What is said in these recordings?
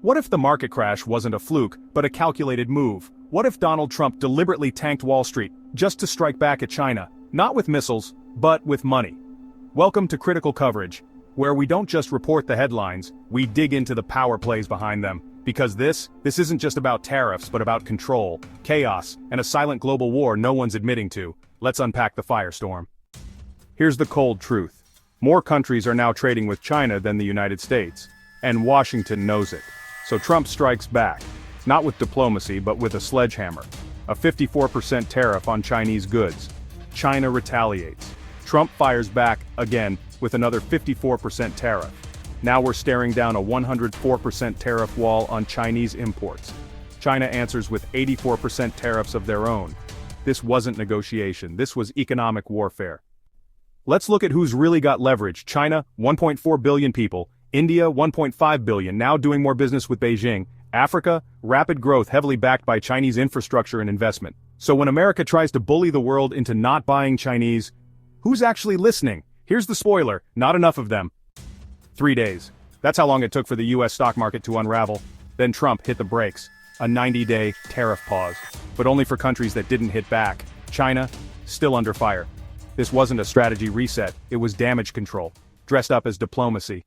What if the market crash wasn't a fluke, but a calculated move? What if Donald Trump deliberately tanked Wall Street, just to strike back at China, not with missiles, but with money? Welcome to Critical Coverage, where we don't just report the headlines, we dig into the power plays behind them. Because this isn't just about tariffs, but about control, chaos, and a silent global war no one's admitting to. Let's unpack the firestorm. Here's the cold truth. More countries are now trading with China than the United States, and Washington knows it. So Trump strikes back, not with diplomacy but with a sledgehammer. A 54% tariff on Chinese goods. China retaliates. Trump fires back, again, with another 54% tariff. Now we're staring down a 104% tariff wall on Chinese imports. China answers with 84% tariffs of their own. This wasn't negotiation, this was economic warfare. Let's look at who's really got leverage. China, 1.4 billion people. India, 1.5 billion, now doing more business with Beijing. Africa, rapid growth heavily backed by Chinese infrastructure and investment. So when America tries to bully the world into not buying Chinese, who's actually listening? Here's the spoiler, not enough of them. 3 days. That's how long it took for the US stock market to unravel. Then Trump hit the brakes. A 90-day tariff pause. But only for countries that didn't hit back. China, still under fire. This wasn't a strategy reset, it was damage control, dressed up as diplomacy.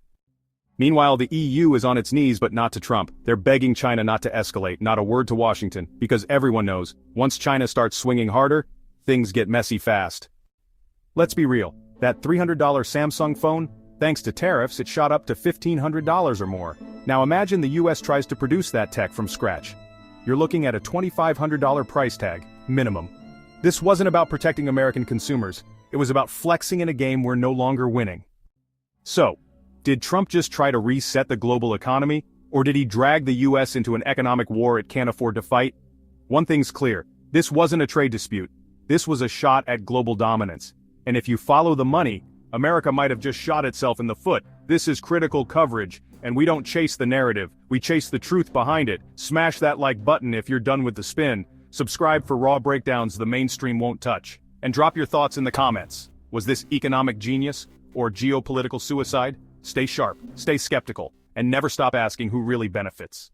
Meanwhile, the EU is on its knees but not to Trump. They're begging China not to escalate, not a word to Washington, because everyone knows, once China starts swinging harder, things get messy fast. Let's be real, that $300 Samsung phone? Thanks to tariffs, it shot up to $1,500 or more. Now imagine the US tries to produce that tech from scratch. You're looking at a $2,500 price tag, minimum. This wasn't about protecting American consumers, it was about flexing in a game we're no longer winning. So, did Trump just try to reset the global economy, or did he drag the US into an economic war it can't afford to fight? One thing's clear, this wasn't a trade dispute, this was a shot at global dominance. And if you follow the money, America might have just shot itself in the foot. This is Critical Coverage, and we don't chase the narrative, we chase the truth behind it. Smash that like button if you're done with the spin, subscribe for raw breakdowns the mainstream won't touch, and drop your thoughts in the comments. Was this economic genius, or geopolitical suicide? Stay sharp, stay skeptical, and never stop asking who really benefits.